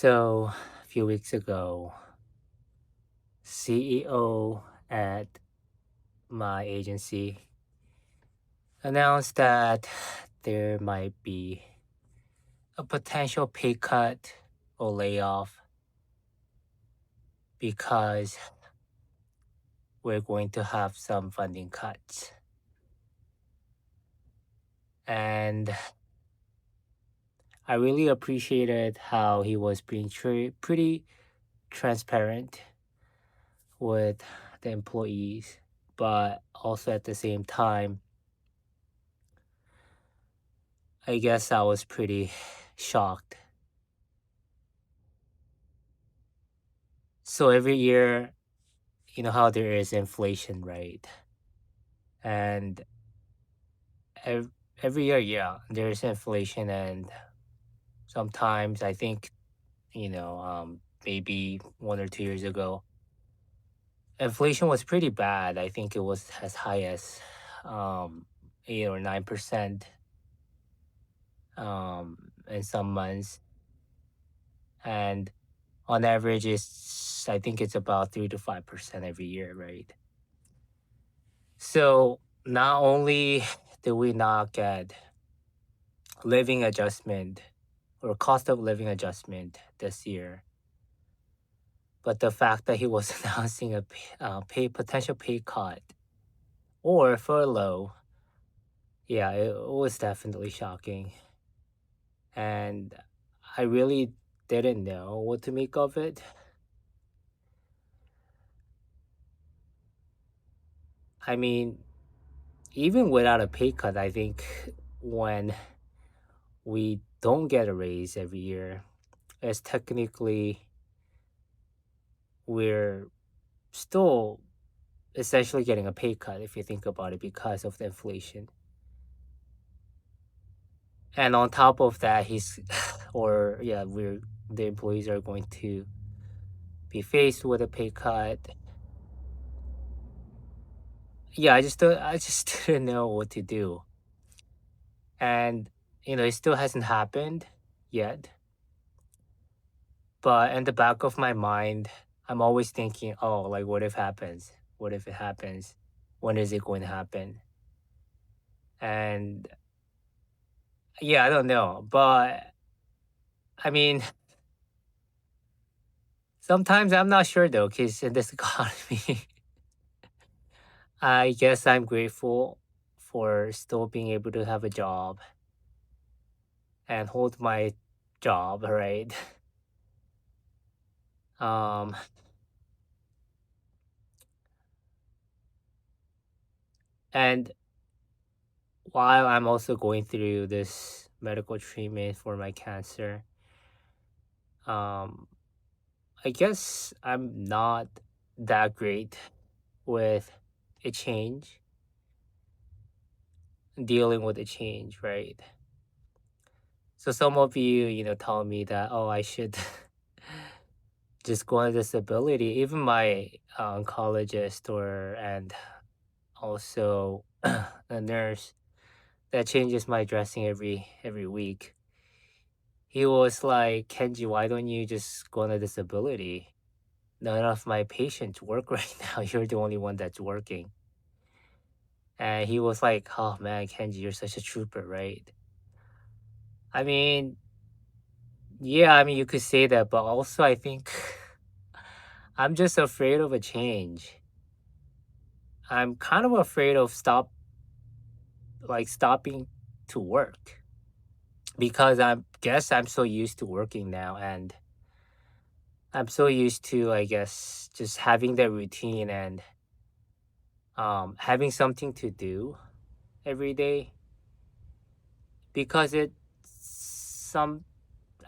So, a few weeks ago, CEO at my agency announced that there might be a potential pay cut or layoff because we're going to have some funding cuts. And I really appreciated how he was being pretty transparent with the employees, but also at the same time, I guess I was pretty shocked. So every year, you know how there is inflation, right? And ev- every year, yeah, there is inflation, and sometimes I think, maybe 1 or 2 years ago, inflation was pretty bad. I think it was as high as 8 or 9% in some months, and on average, it's I think it's about 3 to 5% every year, right? So not only do we not get living adjustment or cost of living adjustment this year, but the fact that he was announcing a potential pay cut or furlough, yeah, it was definitely shocking, and I really didn't know what to make of it. I mean, even without a pay cut, I think when we don't get a raise every year, it's technically we're still essentially getting a pay cut if you think about it because of the inflation. And on top of that, he's or yeah, we're the employees are going to be faced with a pay cut. Yeah, I just didn't know what to do. And it still hasn't happened yet. But in the back of my mind, I'm always thinking, oh, like what if happens? What if it happens? When is it going to happen? And yeah, I don't know. But I mean, sometimes I'm not sure though, because in this economy, I guess I'm grateful for still being able to have a job and hold my job, right? Um, and while I'm also going through this medical treatment for my cancer, um, I guess I'm not that great with a change, dealing with a change, right? So some of you, tell me that, oh, I should just go on disability. Even my oncologist and also a nurse that changes my dressing every week. He was like, Kenji, why don't you just go on a disability? None of my patients work right now. You're the only one that's working. And he was like, oh man, Kenji, you're such a trooper, right? I mean, yeah, I mean, you could say that, but also I think I'm just afraid of a change. I'm kind of afraid of stopping to work because I guess I'm so used to working now, and I'm so used to, I guess, just having that routine and having something to do every day because some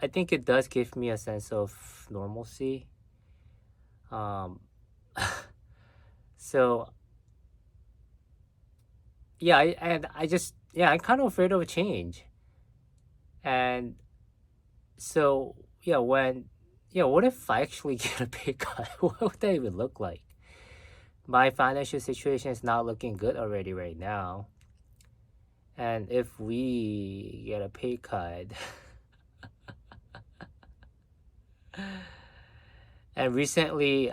I think it does give me a sense of normalcy. Um, so yeah, and I just yeah, I'm kind of afraid of a change, and so yeah, what if I actually get a pay cut? What would that even look like? My financial situation is not looking good already right now, and if we get a pay cut, And recently,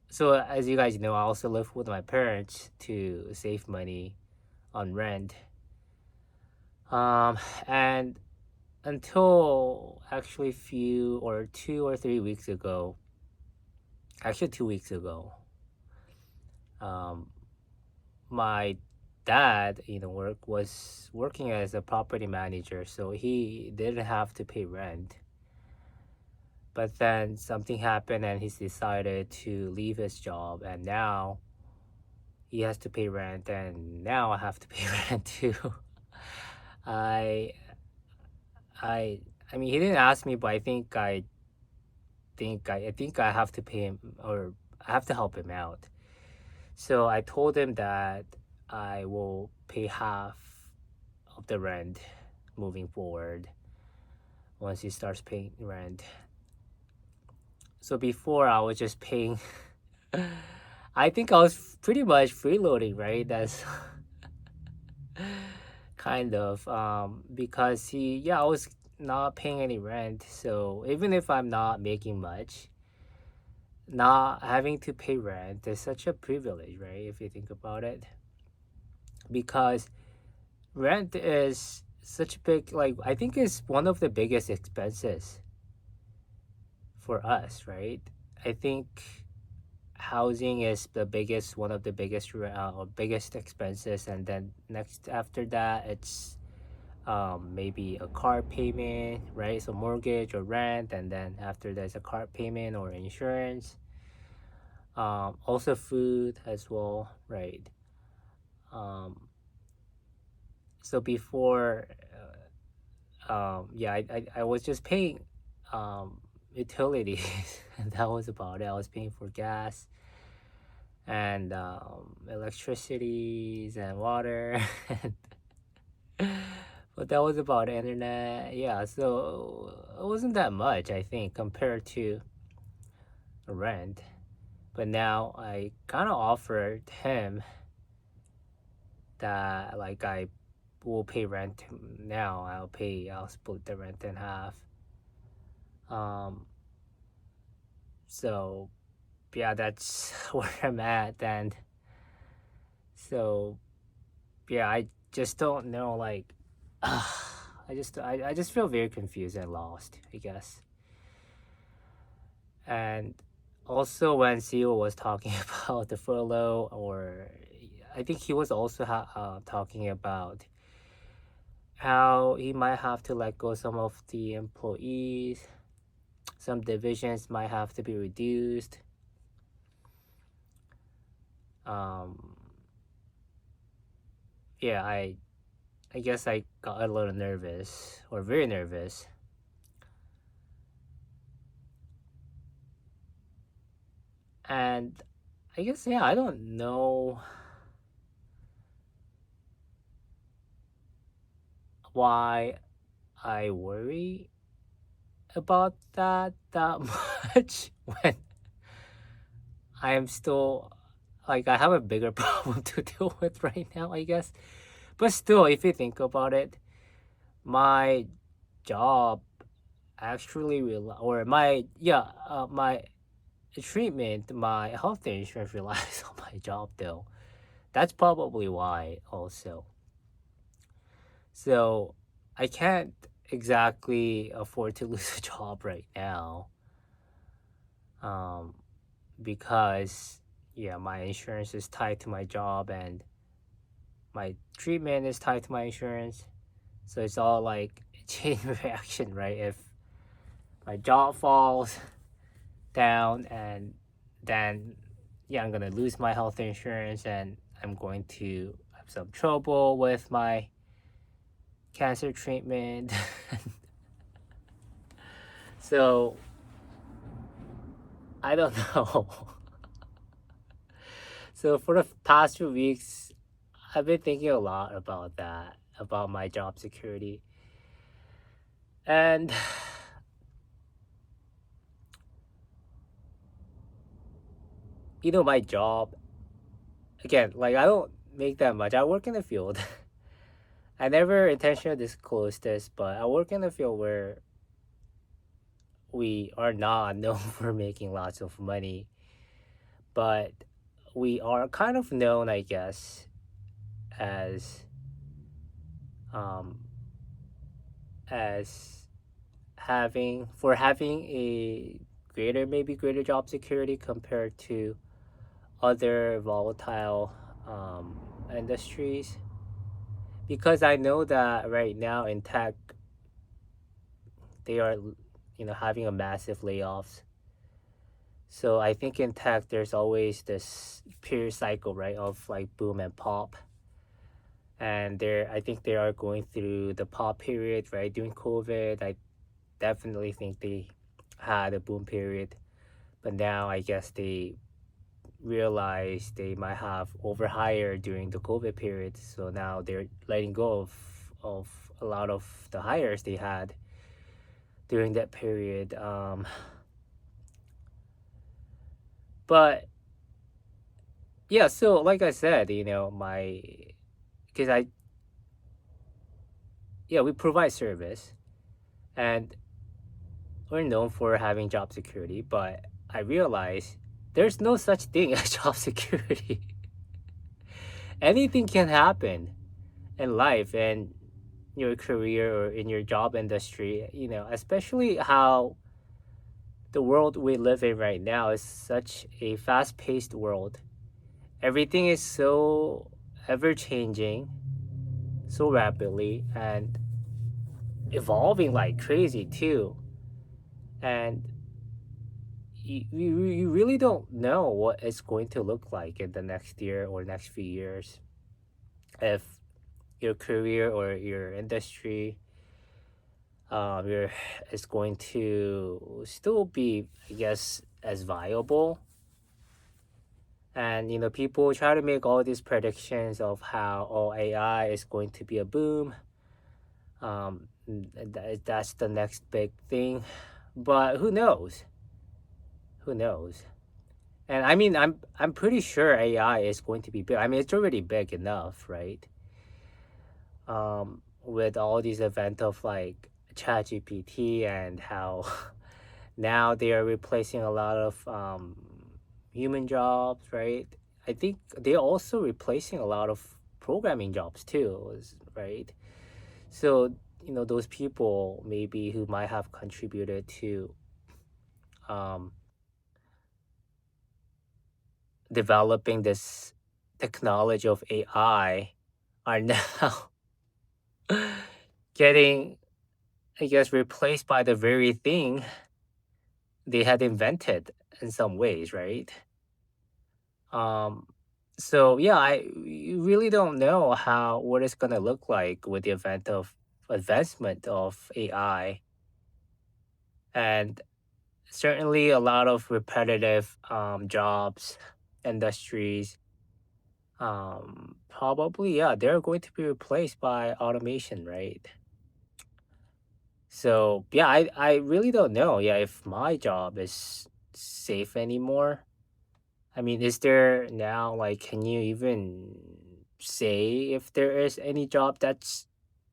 so as you guys know, I also live with my parents to save money on rent. And until actually few or 2 or 3 weeks ago, actually 2 weeks ago, um, my dad, was working as a property manager, so he didn't have to pay rent. But then something happened and he's decided to leave his job, and now he has to pay rent, and now I have to pay rent too. I I I mean, he didn't ask me, but I think I have to pay him, or I have to help him out. So I told him that I will pay half of the rent moving forward once he starts paying rent. So before I was just paying I think I was pretty much freeloading, right? That's kind of because I was not paying any rent. So even if I'm not making much, not having to pay rent is such a privilege, right? If you think about it, because rent is such a big, like, I think it's one of the biggest expenses for us, right? I think housing is the biggest, one of the biggest, or biggest expenses, and then next after that, it's maybe a car payment, right? So mortgage or rent, and then after there's a car payment or insurance. Also food as well, right? So before, I was just paying utilities, and that was about it. I was paying for gas and electricities and water, but that was about internet. Yeah, so it wasn't that much, I think, compared to rent. But now I kind of offered him that, like, I will pay rent now. I'll split the rent in half. Um, so yeah, that's where I'm at. And so yeah, I just don't know, like, I just feel very confused and lost, I guess. And also when CEO was talking about the furlough, or I think he was also talking about how he might have to let go some of the employees, some divisions might have to be reduced. Um, yeah, I guess I got a little nervous, or very nervous. And I guess, yeah, I don't know why I worry about that much when I am still, like, I have a bigger problem to deal with right now, I guess. But still, if you think about it, my job actually or my treatment, my health insurance relies on my job though. That's probably why also. So I can't exactly afford to lose a job right now. Um, because yeah, my insurance is tied to my job, and my treatment is tied to my insurance. So it's all like a chain reaction, right? If my job falls down, and then yeah, I'm gonna lose my health insurance, and I'm going to have some trouble with my cancer treatment. So I don't know. So for the past 2 weeks, I've been thinking a lot about that, about my job security. And my job, again, like, I don't make that much. I work in the field. I never intentionally disclosed this, but I work in a field where we are not known for making lots of money, but we are kind of known, I guess, as um as having a greater job security compared to other volatile um industries, because I know that right now in tech they are having a massive layoffs. So I think in tech there's always this period cycle, right, of like boom and pop. And I think they are going through the pop period, right? During COVID, I definitely think they had a boom period, but now I guess they realize they might have overhired during the COVID period, so now they're letting go of a lot of the hires they had during that period. But yeah, so like I said, my because I yeah, we provide service and we're known for having job security, but I realize there's no such thing as job security. Anything can happen in life and your career or in your job industry, especially how the world we live in right now is such a fast-paced world. Everything is so ever changing, so rapidly, and evolving like crazy too. And you really don't know what it's going to look like in the next year or next few years. If your career or your industry your is going to still be, I guess, as viable. And people try to make all these predictions of how AI is going to be a boom. That's the next big thing, but who knows? Who knows? And I mean, I'm pretty sure AI is going to be big. I mean, it's already big enough, right? With all these events of like ChatGPT and how now they are replacing a lot of human jobs, right? I think they're also replacing a lot of programming jobs too, right? So, those people maybe who might have contributed to um, developing this technology of AI are now getting, I guess, replaced by the very thing they had invented in some ways, right? Um, so yeah, I you really don't know what it's gonna look like with the advancement of AI, and certainly a lot of repetitive jobs, industries. Probably yeah, they're going to be replaced by automation, right? So yeah, I really don't know. Yeah, if my job is safe anymore. I mean, is there now, like, can you even say if there is any job that's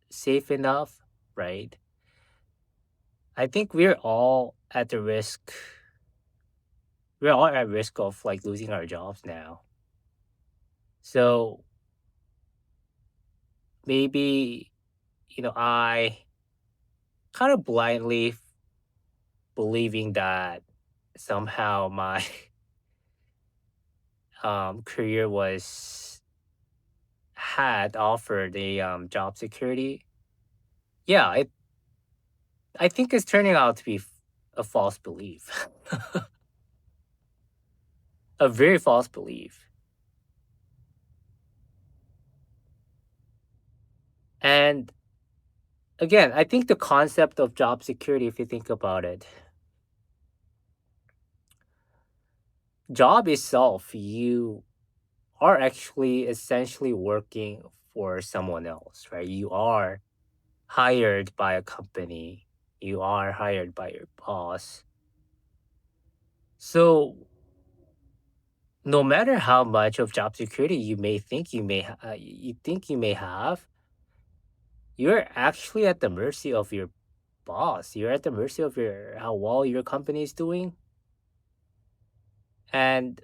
safe enough, right? I think we're all at risk of like losing our jobs now. So maybe, I kind of blindly believing that somehow my career had offered a job security. Yeah, I think it's turning out to be a false belief. A very false belief. And again, I think the concept of job security, if you think about it, job itself, you are actually essentially working for someone else, right? You are hired by a company, you are hired by your boss. So no matter how much of job security you think you may have, you're actually at the mercy of your boss. You're at the mercy of your how well your company is doing. And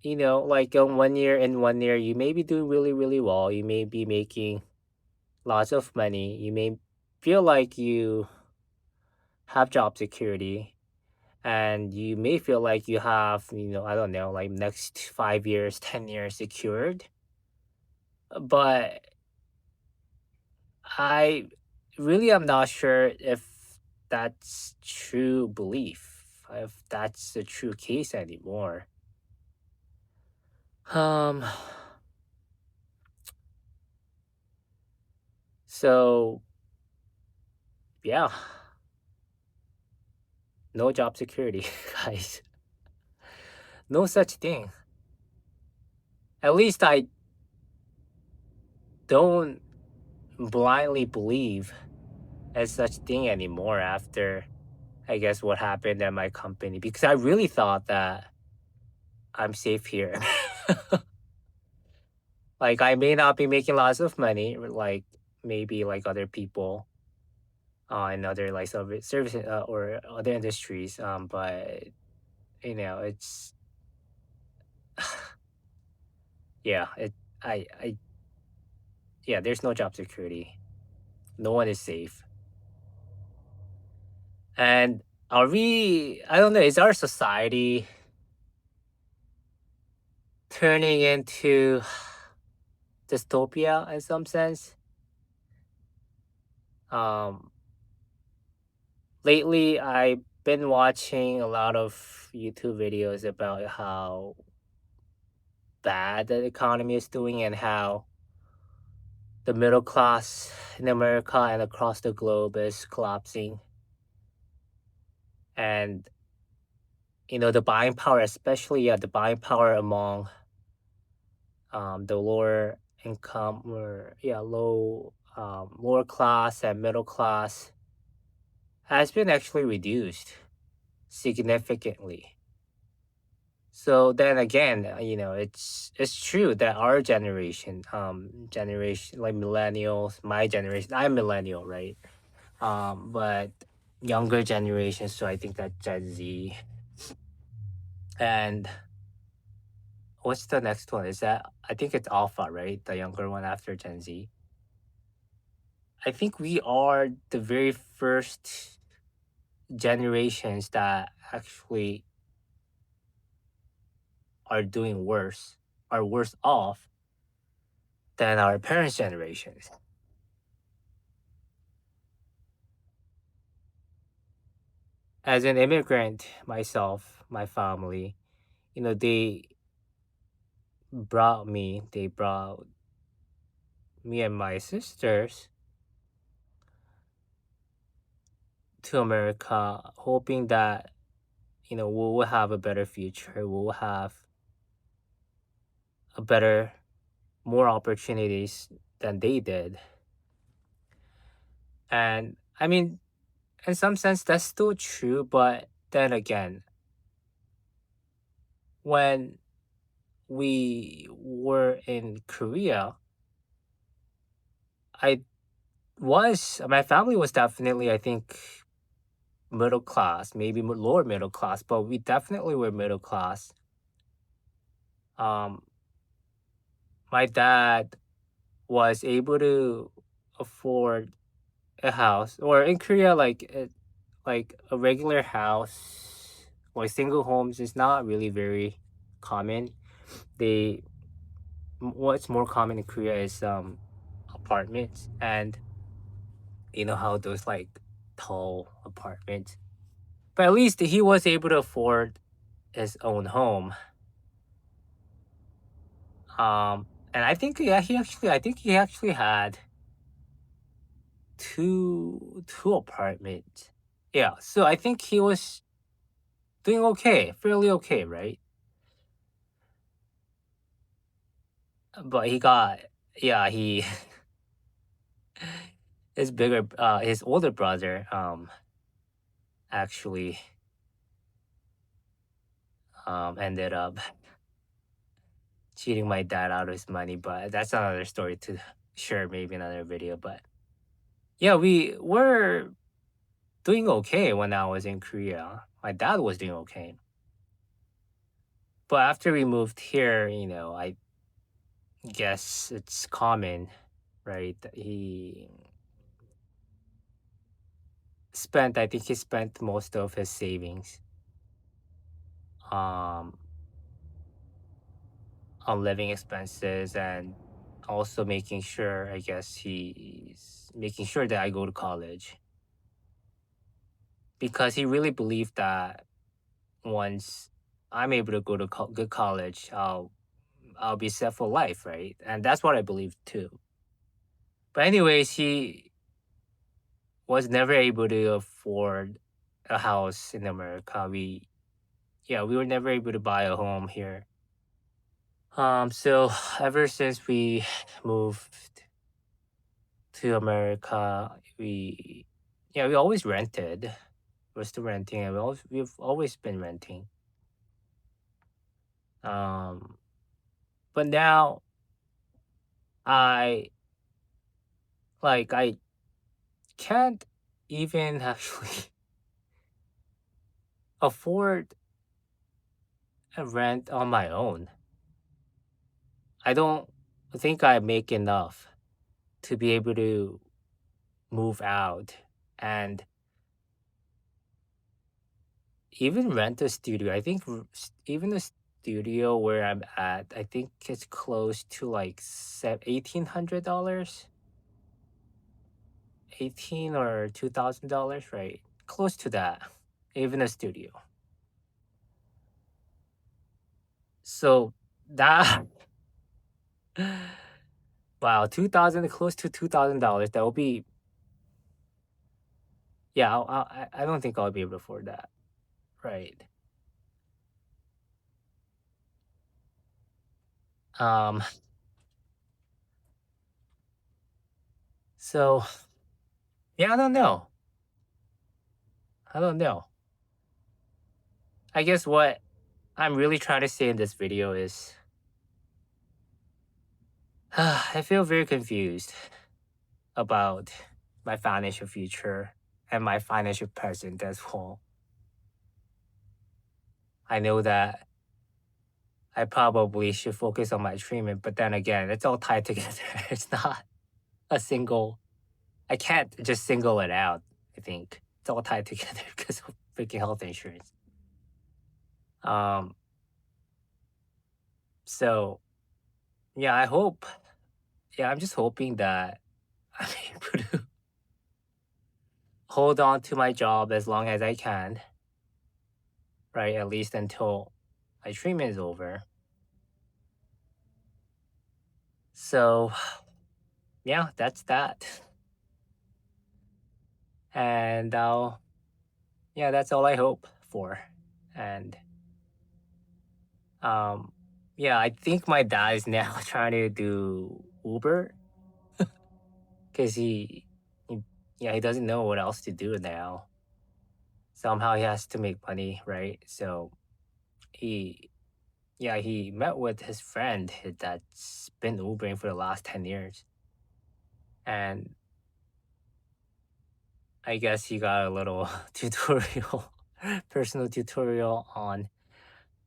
like in 1 year, you may be doing really, really well. You may be making lots of money. You may feel like you have job security, and you may feel like you have, I don't know, like next 5 years, 10 years secured. But I really am not sure if that's true belief, if that's the true case anymore. Um, so yeah, no job security, guys. No such thing. At least I don't blindly believe as such thing anymore after, I guess, what happened at my company, because I really thought that I'm safe here. Like, I may not be making lots of money, or like maybe like other people in other like service or other industries. But it's yeah, I yeah, there's no job security. No one is safe. And are we? I don't know. Is our society turning into dystopia in some sense? Um, Lately, I've been watching a lot of YouTube videos about how bad the economy is doing and how the middle class in America and across the globe is collapsing. And, the buying power, especially the buying power among the lower income or, lower class and middle class has been actually reduced significantly. So then again, it's true that our generation like millennials, my generation, I'm millennial, right? But younger generations, so I think that Gen Z and what's the next one? Is that I think it's Alpha, right? The younger one after Gen Z. I think we are the very first generations that actually are doing worse, are worse off than our parents' generations. As an immigrant myself, my family, they brought me and my sisters to America, hoping that, we will have a better future, we will have a better, more opportunities than they did. And I mean, in some sense, that's still true, but then again, when we were in Korea, I my family was definitely, I think, middle class, maybe lower middle class, but we definitely were middle class. Um, my dad was able to afford a house, or in Korea, like a regular house or single homes is not really very common. They What's more common in Korea is apartments, and how those like tall apartments. But at least he was able to afford his own home. And I think, yeah, I think he actually had two apartments. Yeah, so I think he was doing okay, fairly okay, right? But he got, yeah, he his older brother actually ended up cheating my dad out of his money, but that's another story to share maybe another video. But yeah, we were. doing okay when I was in Korea. My dad was doing okay. But after we moved here, I guess it's common, right? I think he spent most of his savings um on living expenses, and also making sure, I guess he's making sure that I go to college, because he really believed that once I'm able to go to good college, I'll be set for life, right? And that's what I believe too. But anyways, he was never able to afford a house in America. We were never able to buy a home here. So ever since we moved to America, we always rented. We're still renting, and we've always been renting. Um, but now I I can't even actually afford a rent on my own. I don't think I make enough to be able to move out and even rent a studio. I think even the studio where I'm at, I think it's close to like $1,800, 18 or $2,000, right? Close to that, even a studio. So that wow, 2,000, close to $2,000. That will be, yeah. I don't think I'll be able to afford that, right? Um, so yeah, I don't know. I don't know. I guess what I'm really trying to say in this video is I feel very confused about my financial future and my financial present as well. I know that I probably should focus on my treatment, but then again, it's all tied together. It's not a single, I can't just single it out, I think. It's all tied together because of freaking health insurance. Um, so yeah, I'm just hoping that I'm able to hold on to my job as long as I can, right? At least until my treatment is over. So, yeah, that's that. And yeah, that's all I hope for. And um, yeah, I think my dad is now trying to do Uber because he, yeah, he doesn't know what else to do now. Somehow he has to make money, right? So he, yeah, he met with his friend that's been Ubering for the last 10 years. And I guess he got a little tutorial, personal tutorial on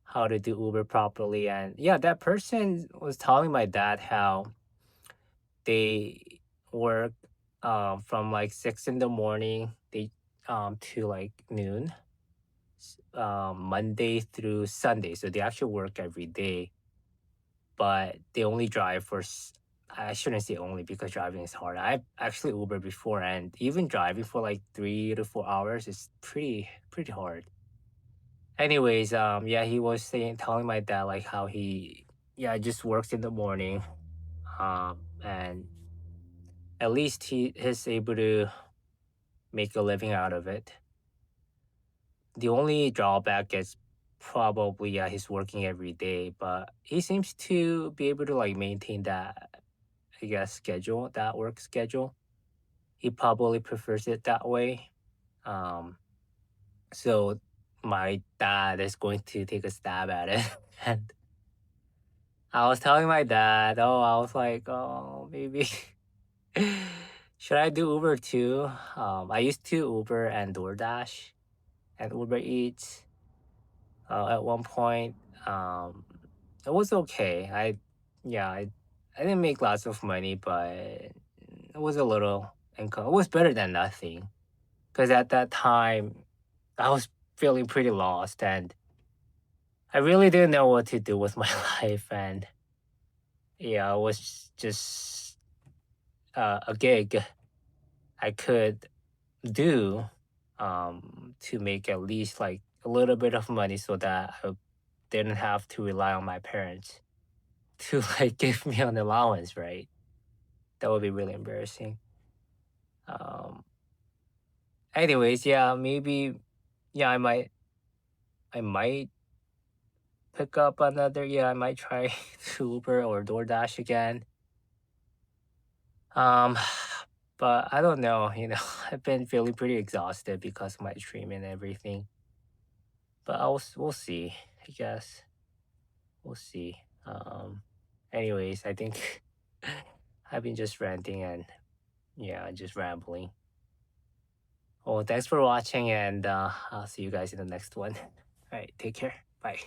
how to do Uber properly. And yeah, that person was telling my dad how they work from like 6 in the morning to like noon, Monday through Sunday. So they actually work every day, but they only drive for. I shouldn't say only because driving is hard. I've actually Uber before, and even driving for like 3 to 4 hours is pretty hard. Anyways, yeah, he was telling my dad like how he, yeah, just works in the morning, and at least he is able to make a living out of it. The only drawback is probably, yeah, he's working every day, but he seems to be able to like maintain that, I guess, that work schedule. He probably prefers it that way. Um, so my dad is going to take a stab at it. And I was telling my dad, I was like, oh, maybe Should I do Uber too? I used to Uber and DoorDash and Uber Eats at one point. Um, it was okay. Yeah, I didn't make lots of money, but it was a little income. It was better than nothing. Because at that time, I was feeling pretty lost and I really didn't know what to do with my life. And yeah, it was just a gig I could do to make at least like a little bit of money so that I didn't have to rely on my parents to like give me an allowance, right? That would be really embarrassing. Um Anyways, yeah, maybe yeah, I might pick up another yeah, I might try to Uber or DoorDash again. Um but I don't know, I've been feeling pretty exhausted because of my dream and everything. But we'll see, I guess. We'll see. Anyways, I think I've been just ranting and yeah, just rambling. Well, thanks for watching and I'll see you guys in the next one. All right, take care. Bye.